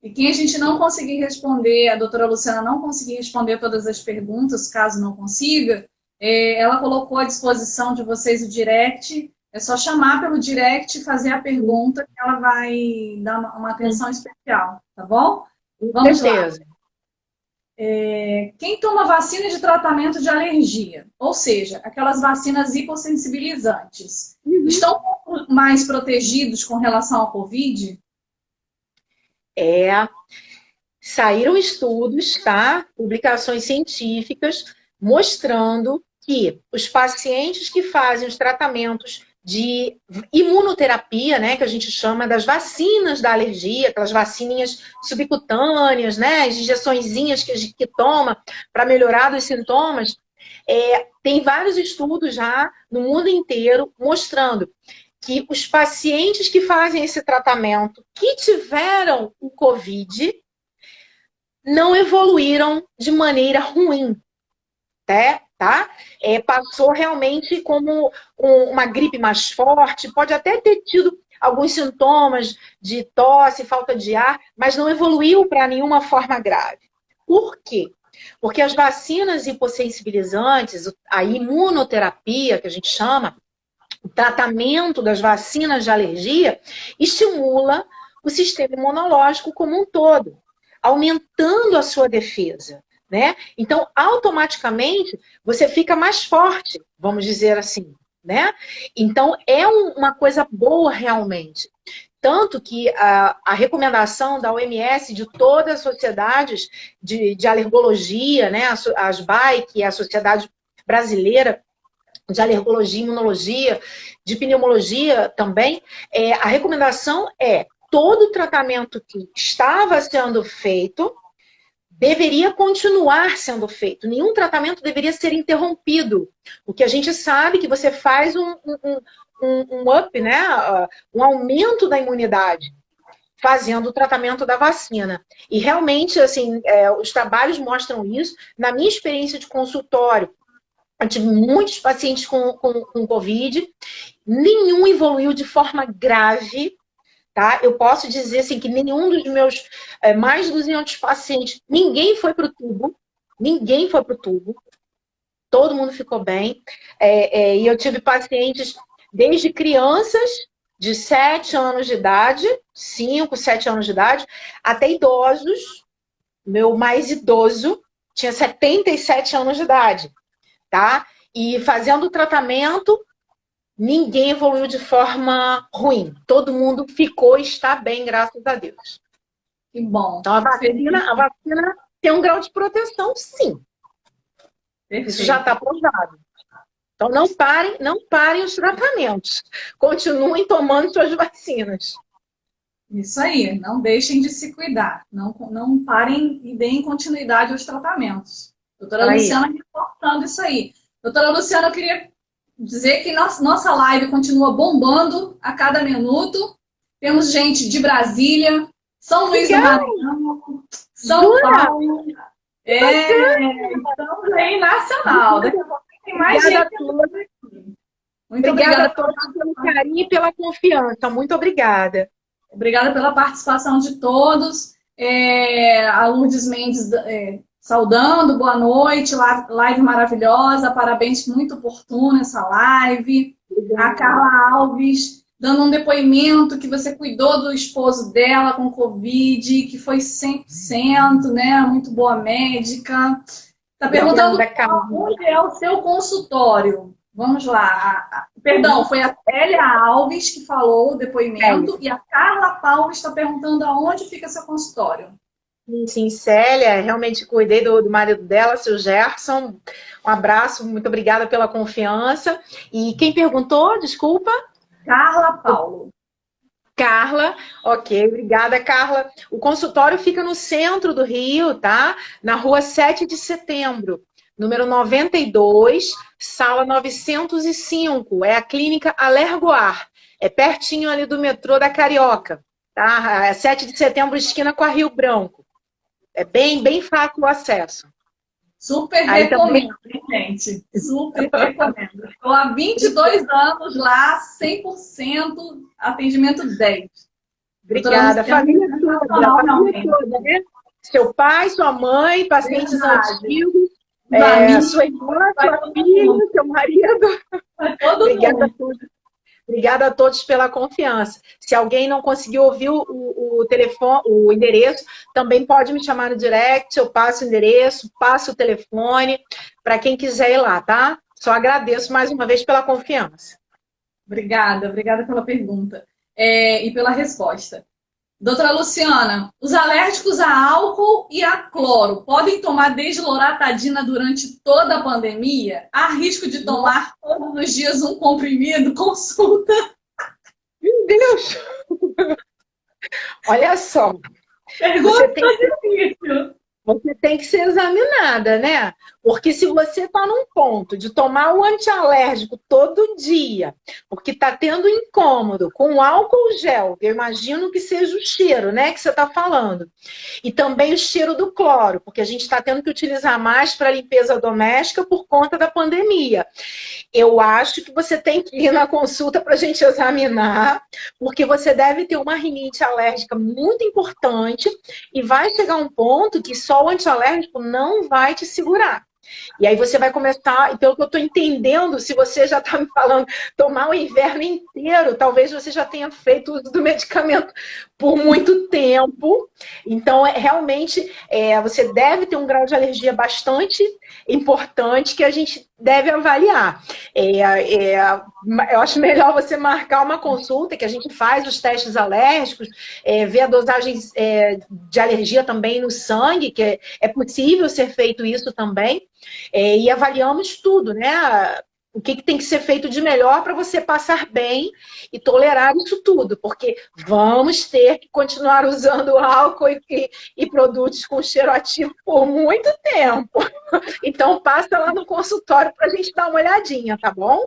E quem a gente não conseguir responder, a doutora Luciana não conseguir responder todas as perguntas, caso não consiga, ela colocou à disposição de vocês o direct. É só chamar pelo direct e fazer a pergunta que ela vai dar uma atenção especial, tá bom? Vamos lá. Quem toma vacina de tratamento de alergia, ou seja, aquelas vacinas hipossensibilizantes, estão mais protegidos com relação ao Covid? Saíram estudos, tá? Publicações científicas mostrando que os pacientes que fazem os tratamentos de imunoterapia, né, que a gente chama das vacinas da alergia, aquelas vacininhas subcutâneas, né, as injeçõezinhas que a gente toma para melhorar dos sintomas, tem vários estudos já no mundo inteiro mostrando que os pacientes que fazem esse tratamento, que tiveram o COVID, não evoluíram de maneira ruim, tá? Passou realmente como uma gripe mais forte, pode até ter tido alguns sintomas de tosse, falta de ar, mas não evoluiu para nenhuma forma grave. Por quê? Porque as vacinas hipossensibilizantes, a imunoterapia, que a gente chama, o tratamento das vacinas de alergia, estimula o sistema imunológico como um todo, aumentando a sua defesa, né? Então, automaticamente, você fica mais forte, vamos dizer assim, né? Então, é uma coisa boa realmente. Tanto que a recomendação da OMS, de todas as sociedades de alergologia, né? A ASBAI, que é a Sociedade Brasileira de alergologia, imunologia, de pneumologia também, a recomendação é todo tratamento que estava sendo feito deveria continuar sendo feito. Nenhum tratamento deveria ser interrompido. O que a gente sabe que você faz um up, né? Um aumento da imunidade fazendo o tratamento da vacina. E realmente, assim, os trabalhos mostram isso. Na minha experiência de consultório, eu tive muitos pacientes com Covid, nenhum evoluiu de forma grave, tá? Eu posso dizer assim, que nenhum dos meus mais de 200 pacientes, ninguém foi para o tubo, todo mundo ficou bem. E eu tive pacientes desde crianças de 7 anos de idade, 5, 7 anos de idade, até idosos. Meu mais idoso tinha 77 anos de idade. Tá? E fazendo o tratamento, ninguém evoluiu de forma ruim. Todo mundo ficou e está bem, graças a Deus. Que bom. Então, a vacina tem um grau de proteção, sim. Perfeito. Isso já está provado. Então, não parem os tratamentos. Continuem tomando suas vacinas. Isso aí. Não deixem de se cuidar. Não parem e deem continuidade aos tratamentos. Doutora Luciana reportando isso aí. Doutora Luciana, eu queria dizer que nossa live continua bombando a cada minuto. Temos gente de Brasília, São Luís do Maranhão, São Paulo. Estamos aí nacional. Daqui a pouco tem mais gente. Muito obrigada a todos pelo carinho e pela confiança. Muito obrigada. Obrigada pela participação de todos. A Lourdes Mendes saudando, boa noite, live maravilhosa, parabéns, muito oportuna essa live. A Carla Alves dando um depoimento que você cuidou do esposo dela com Covid, que foi 100%, né? Muito boa médica. Está perguntando onde é o seu consultório. Vamos lá. Perdão, foi a Célia Alves que falou o depoimento e a Carla Paulo está perguntando aonde fica seu consultório. Sim, Célia, realmente cuidei do marido dela, seu Gerson. Um abraço, muito obrigada pela confiança. E quem perguntou, desculpa? Carla Paulo. Carla, ok, obrigada, Carla. O consultório fica no centro do Rio, tá? Na rua 7 de setembro, número 92, sala 905. É a clínica Alergoar. É pertinho ali do metrô da Carioca, tá? É 7 de setembro, esquina com a Rio Branco. É bem fácil o acesso. Super recomendo, gente. Super recomendo. Estou há 22 anos lá, 100%, atendimento 10. Obrigada. Família toda, né? Seu pai, sua mãe, pacientes antigos, sua irmã, sua filha, seu marido. Obrigada a todos. Obrigada a todos pela confiança. Se alguém não conseguiu ouvir o telefone, o endereço, também pode me chamar no direct, eu passo o endereço, passo o telefone, para quem quiser ir lá, tá? Só agradeço mais uma vez pela confiança. Obrigada pela pergunta e pela resposta. Doutora Luciana, os alérgicos a álcool e a cloro podem tomar desloratadina durante toda a pandemia? Há risco de tomar todos os dias um comprimido? Consulta. Meu Deus! Olha só. Pergunta difícil. Você tem que ser examinada, né? Porque se você está num ponto de tomar o antialérgico todo dia, porque está tendo incômodo com álcool gel, eu imagino que seja o cheiro, né, que você está falando. E também o cheiro do cloro, porque a gente está tendo que utilizar mais para limpeza doméstica por conta da pandemia. Eu acho que você tem que ir na consulta para a gente examinar, porque você deve ter uma rinite alérgica muito importante e vai chegar um ponto que só o antialérgico não vai te segurar. E aí você vai começar, e pelo que eu estou entendendo, se você já está me falando tomar o inverno inteiro, talvez você já tenha feito uso do medicamento por muito tempo. Então, realmente, você deve ter um grau de alergia bastante importante que a gente deve avaliar. Eu acho melhor você marcar uma consulta, que a gente faz os testes alérgicos, ver a dosagem de alergia também no sangue, que é possível ser feito isso também. E avaliamos tudo, né? O que tem que ser feito de melhor para você passar bem e tolerar isso tudo, porque vamos ter que continuar usando álcool e produtos com cheiro ativo por muito tempo. Então passa lá no consultório para a gente dar uma olhadinha, tá bom?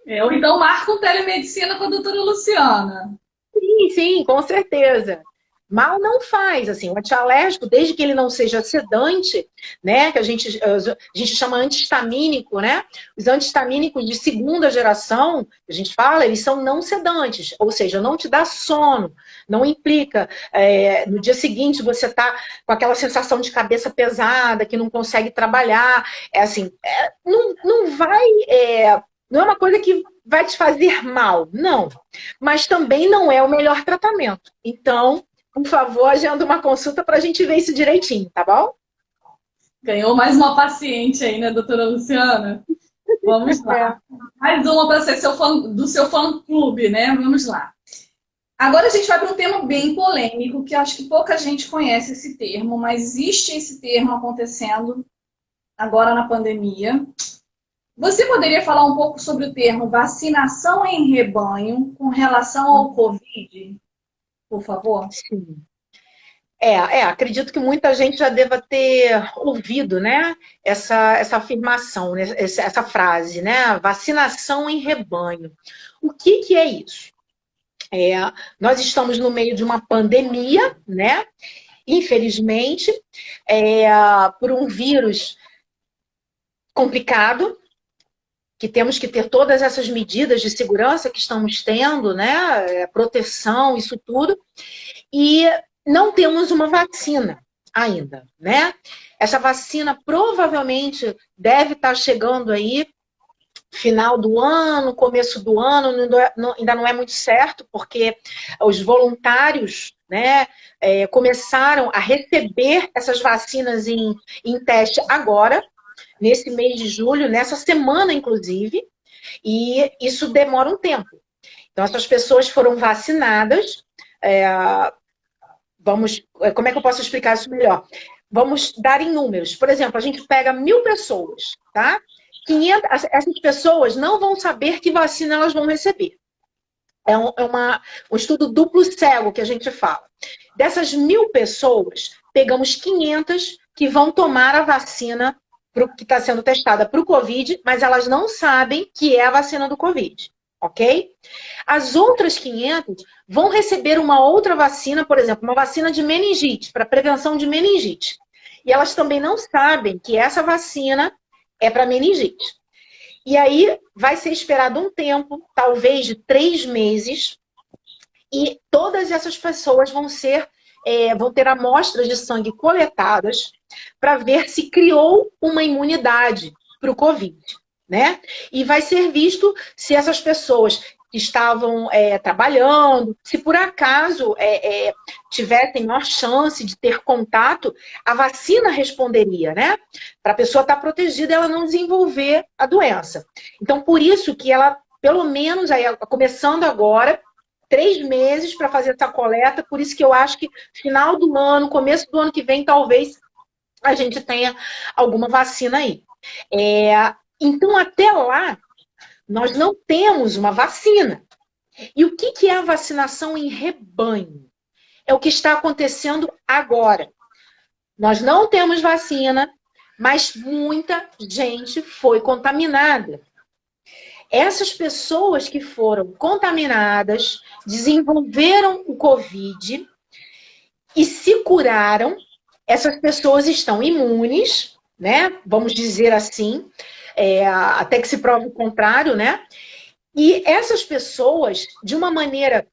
Eu então marco um telemedicina com a doutora Luciana. Sim, com certeza. Mal não faz, assim, o antialérgico, desde que ele não seja sedante, né, que a gente chama antihistamínico, né, os antihistamínicos de segunda geração, que a gente fala, eles são não sedantes, ou seja, não te dá sono, não implica, no dia seguinte você tá com aquela sensação de cabeça pesada, que não consegue trabalhar, não vai, não é uma coisa que vai te fazer mal, não, mas também não é o melhor tratamento, então por favor, agenda uma consulta para a gente ver isso direitinho, tá bom? Ganhou mais uma paciente aí, né, doutora Luciana? Vamos lá. Mais uma para ser do seu fã-clube, né? Vamos lá. Agora a gente vai para um tema bem polêmico, que acho que pouca gente conhece esse termo, mas existe esse termo acontecendo agora na pandemia. Você poderia falar um pouco sobre o termo vacinação em rebanho com relação ao Covid? Por favor? Sim. Acredito que muita gente já deva ter ouvido, né, essa afirmação, né, essa frase, né, vacinação em rebanho. O que é isso? Nós estamos no meio de uma pandemia, né, infelizmente, por um vírus complicado, que temos que ter todas essas medidas de segurança que estamos tendo, né, proteção, isso tudo, e não temos uma vacina ainda, né? Essa vacina provavelmente deve estar chegando aí final do ano, começo do ano, ainda não é muito certo, porque os voluntários, né, começaram a receber essas vacinas em teste agora, nesse mês de julho, nessa semana, inclusive, e isso demora um tempo. Então, essas pessoas foram vacinadas. Como é que eu posso explicar isso melhor? Vamos dar em números. Por exemplo, a gente pega 1.000 pessoas, tá? 500, essas pessoas não vão saber que vacina elas vão receber. É um estudo duplo cego que a gente fala. Dessas 1.000 pessoas, pegamos 500 que vão tomar a vacina que está sendo testada para o Covid, mas elas não sabem que é a vacina do Covid, ok? As outras 500 vão receber uma outra vacina, por exemplo, uma vacina de meningite, para prevenção de meningite. E elas também não sabem que essa vacina é para meningite. E aí vai ser esperado um tempo, talvez de 3 meses, e todas essas pessoas vão ter amostras de sangue coletadas para ver se criou uma imunidade para o Covid, né? E vai ser visto se essas pessoas estavam trabalhando, se por acaso tivessem maior chance de ter contato, a vacina responderia, né? Para a pessoa estar protegida e ela não desenvolver a doença. Então, por isso que ela, pelo menos, começando agora, 3 meses para fazer essa coleta, por isso que eu acho que final do ano, começo do ano que vem, talvez a gente tenha alguma vacina aí. Então, até lá, nós não temos uma vacina. E o que é a vacinação em rebanho? É o que está acontecendo agora. Nós não temos vacina, mas muita gente foi contaminada. Essas pessoas que foram contaminadas, desenvolveram o Covid e se curaram, essas pessoas estão imunes, né? Vamos dizer assim, até que se prove o contrário, né? E essas pessoas, de uma maneira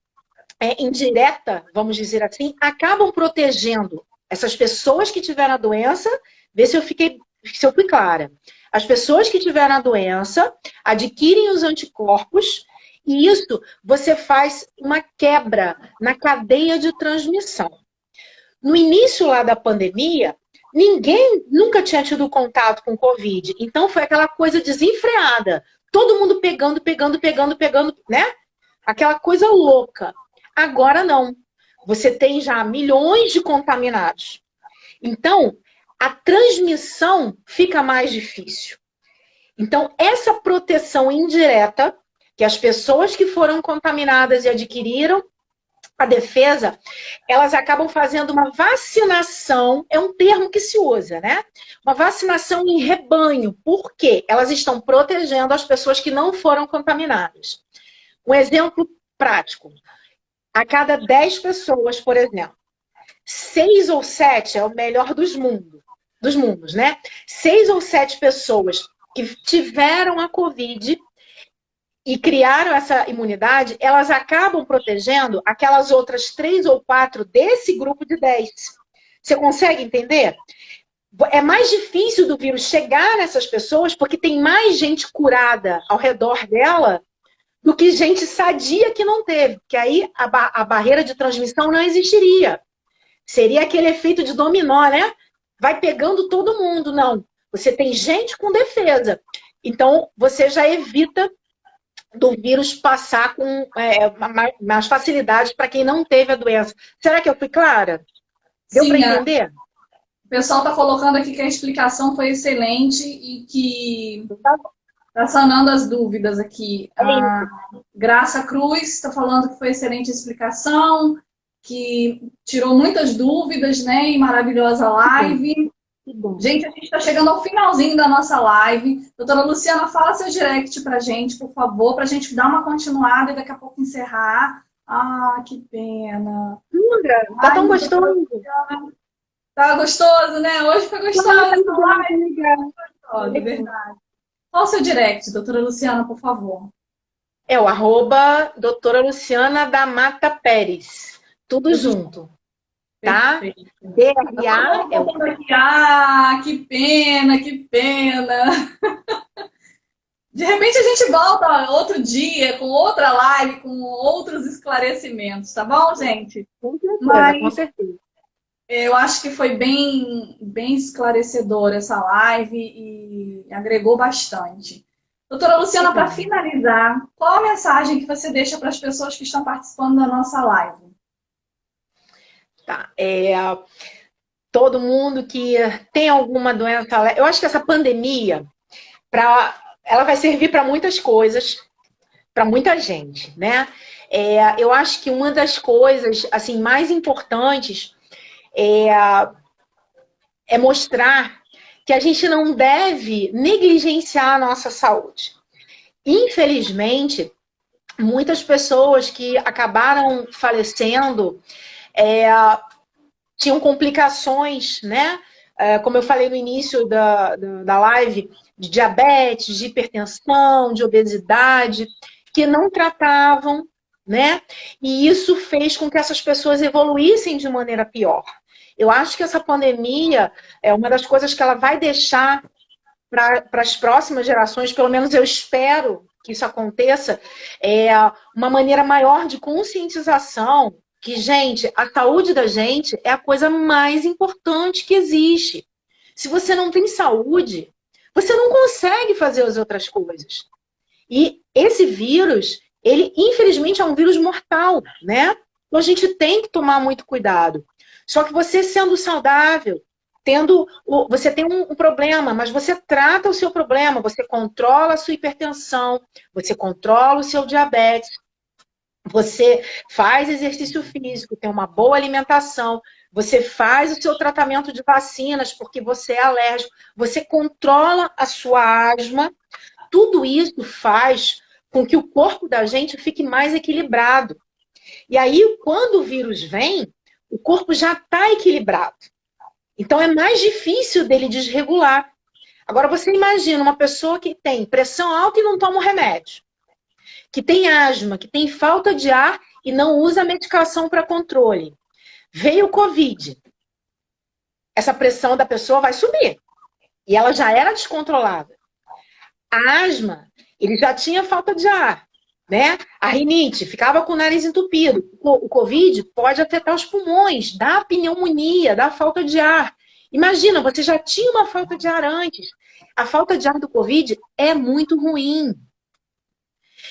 indireta, vamos dizer assim, acabam protegendo essas pessoas que tiveram a doença. Vê se eu fui clara. As pessoas que tiveram a doença adquirem os anticorpos e isso você faz uma quebra na cadeia de transmissão. No início lá da pandemia, ninguém nunca tinha tido contato com Covid. Então foi aquela coisa desenfreada. Todo mundo pegando, né? Aquela coisa louca. Agora não. Você tem já milhões de contaminados. Então, a transmissão fica mais difícil. Então, essa proteção indireta, que as pessoas que foram contaminadas e adquiriram a defesa, elas acabam fazendo uma vacinação, é um termo que se usa, né? Uma vacinação em rebanho. Por quê? Elas estão protegendo as pessoas que não foram contaminadas. Um exemplo prático. A cada 10 pessoas, por exemplo, 6 ou 7 é o melhor dos mundos, né? 6 ou 7 pessoas que tiveram a Covid e criaram essa imunidade, elas acabam protegendo aquelas outras 3 ou 4 desse grupo de 10. Você consegue entender? É mais difícil do vírus chegar nessas pessoas porque tem mais gente curada ao redor dela do que gente sadia que não teve. Que aí a barreira de transmissão não existiria. Seria aquele efeito de dominó, né? Vai pegando todo mundo. Não. Você tem gente com defesa. Então, você já evita do vírus passar com mais facilidade para quem não teve a doença. Será que eu fui clara? Deu para entender? O pessoal está colocando aqui que a explicação foi excelente e que está sanando as dúvidas aqui. A Graça Cruz está falando que foi excelente a explicação, que tirou muitas dúvidas, né? E maravilhosa live. Gente, a gente está chegando ao finalzinho da nossa live. Doutora Luciana, fala seu direct pra gente, por favor, pra gente dar uma continuada e daqui a pouco encerrar. Ah, que pena. Tá tão gostoso. Tá gostoso, né? Hoje foi gostoso. É verdade. Qual o seu direct, doutora Luciana, por favor? É o @doutora Luciana da Mata Pérez. Tudo junto. Tá? DRA é o... Ah, que pena, que pena. De repente a gente volta outro dia com outra live, com outros esclarecimentos, tá bom, gente? Com certeza, com Mas certeza. eu acho que foi bem esclarecedora essa live e agregou bastante. Doutora Que Luciana, para bom. finalizar, qual a mensagem que você deixa para as pessoas que estão participando da nossa live? Tá. Todo mundo que tem alguma doença, eu acho que essa pandemia, ela vai servir para muitas coisas, para muita gente, né? Eu acho que uma das coisas assim mais importantes é, é mostrar que a gente não deve negligenciar a nossa saúde. Infelizmente, muitas pessoas que acabaram falecendo é, tinham complicações, né? Como eu falei no início da live, de diabetes, de hipertensão, de obesidade, que não tratavam, né? E isso fez com que essas pessoas evoluíssem de maneira pior. Eu acho que essa pandemia é uma das coisas que ela vai deixar para as próximas gerações, pelo menos eu espero que isso aconteça, uma maneira maior de conscientização que, gente, a saúde da gente é a coisa mais importante que existe. Se você não tem saúde, você não consegue fazer as outras coisas. E esse vírus, ele infelizmente é um vírus mortal, né? Então a gente tem que tomar muito cuidado. Só que você sendo saudável, você tem um problema, mas você trata o seu problema, você controla a sua hipertensão, você controla o seu diabetes, você faz exercício físico, tem uma boa alimentação, você faz o seu tratamento de vacinas porque você é alérgico, você controla a sua asma, tudo isso faz com que o corpo da gente fique mais equilibrado. E aí, quando o vírus vem, o corpo já está equilibrado. Então é mais difícil dele desregular. Agora você imagina uma pessoa que tem pressão alta e não toma o remédio, que tem asma, que tem falta de ar e não usa medicação para controle. Veio o Covid. Essa pressão da pessoa vai subir. E ela já era descontrolada. A asma, ele já tinha falta de ar, né? A rinite, ficava com o nariz entupido. O Covid pode afetar os pulmões, dá pneumonia, dá falta de ar. Imagina, você já tinha uma falta de ar antes. A falta de ar do Covid é muito ruim.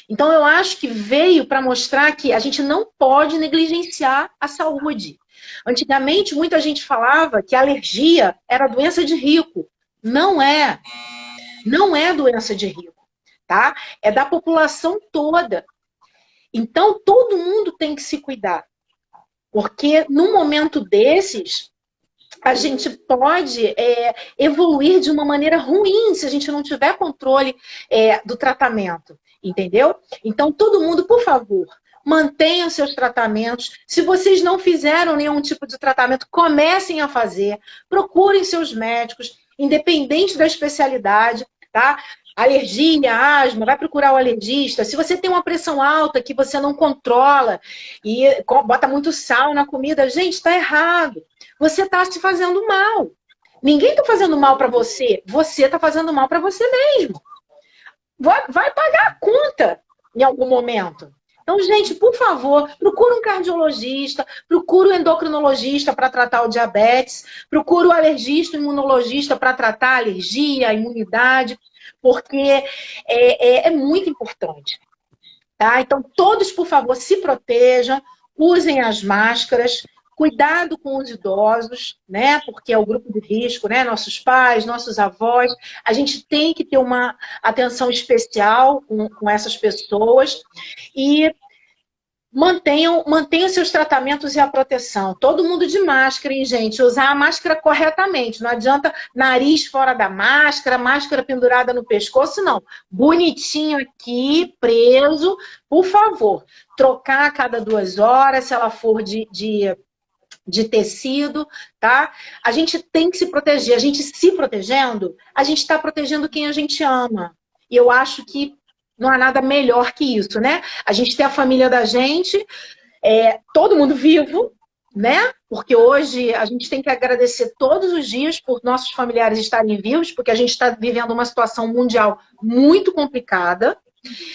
Então, eu acho que veio para mostrar que a gente não pode negligenciar a saúde. Antigamente, muita gente falava que a alergia era doença de rico. Não é. Não é doença de rico, tá? É da população toda. Então, todo mundo tem que se cuidar. Porque num momento desses, a gente pode evoluir de uma maneira ruim se a gente não tiver controle do tratamento, entendeu? Então, todo mundo, por favor, mantenham seus tratamentos. Se vocês não fizeram nenhum tipo de tratamento, comecem a fazer. Procurem seus médicos, independente da especialidade, tá? Alergia, asma, vai procurar o alergista. Se você tem uma pressão alta que você não controla e bota muito sal na comida, gente, está errado. Você está se fazendo mal. Ninguém está fazendo mal para você. Você está fazendo mal para você mesmo. Vai pagar a conta em algum momento. Então, gente, por favor, procure um cardiologista, procure um endocrinologista para tratar o diabetes, procure o alergista, o imunologista para tratar a alergia, a imunidade, porque é muito importante. Tá? Então, todos, por favor, se protejam, usem as máscaras, cuidado com os idosos, né? Porque é o grupo de risco, né? Nossos pais, nossos avós. A gente tem que ter uma atenção especial com essas pessoas e mantenham seus tratamentos e a proteção. Todo mundo de máscara, hein, gente? Usar a máscara corretamente. Não adianta nariz fora da máscara, máscara pendurada no pescoço, não. Bonitinho aqui, preso. Por favor, trocar a cada 2 horas, se ela for de tecido, tá? A gente tem que se proteger. A gente se protegendo, a gente está protegendo quem a gente ama. E eu acho que não há nada melhor que isso, né? A gente tem a família da gente, todo mundo vivo, né? Porque hoje a gente tem que agradecer todos os dias por nossos familiares estarem vivos, porque a gente está vivendo uma situação mundial muito complicada.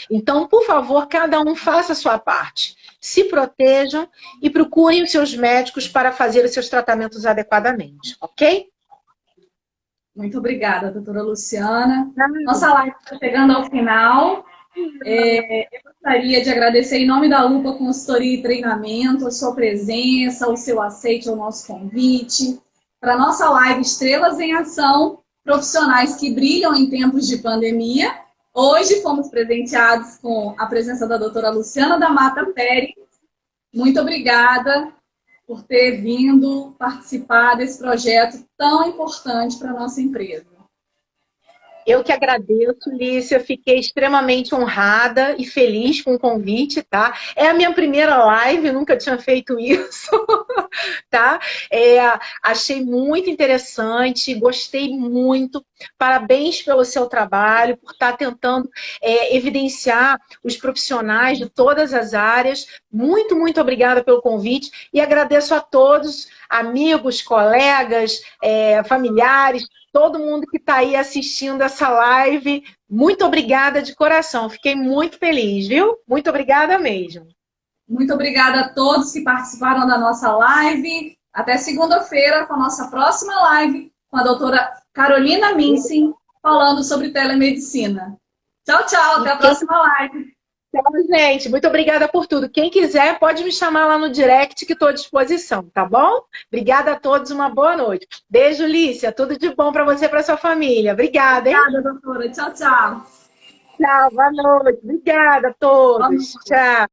Então, por favor, cada um faça a sua parte. Se protejam e procurem os seus médicos para fazer os seus tratamentos adequadamente, ok? Muito obrigada, doutora Luciana. Nossa live está chegando ao final. Eu gostaria de agradecer em nome da Lupa Consultoria e Treinamento a sua presença, o seu aceite ao nosso convite. Para a nossa live Estrelas em Ação, profissionais que brilham em tempos de pandemia. Hoje fomos presenteados com a presença da doutora Luciana da Mata Pérez. Muito obrigada por ter vindo participar desse projeto tão importante para a nossa empresa. Eu que agradeço, Lícia, fiquei extremamente honrada e feliz com o convite, tá? É a minha primeira live, nunca tinha feito isso, tá? Achei muito interessante, gostei muito. Parabéns pelo seu trabalho, por estar tentando evidenciar os profissionais de todas as áreas. Muito, muito obrigada pelo convite e agradeço a todos, amigos, colegas, familiares, todo mundo que está aí assistindo essa live. Muito obrigada de coração. Fiquei muito feliz, viu? Muito obrigada mesmo. Muito obrigada a todos que participaram da nossa live. Até segunda-feira com a nossa próxima live com a doutora Carolina Minsin, falando sobre telemedicina. Tchau, tchau. Até a próxima live. Tchau, gente. Muito obrigada por tudo. Quem quiser, pode me chamar lá no direct, que estou à disposição, tá bom? Obrigada a todos, uma boa noite. Beijo, Lícia. Tudo de bom para você e para sua família. Obrigada, hein? Obrigada, doutora. Tchau, tchau. Tchau, boa noite. Obrigada a todos. Tchau.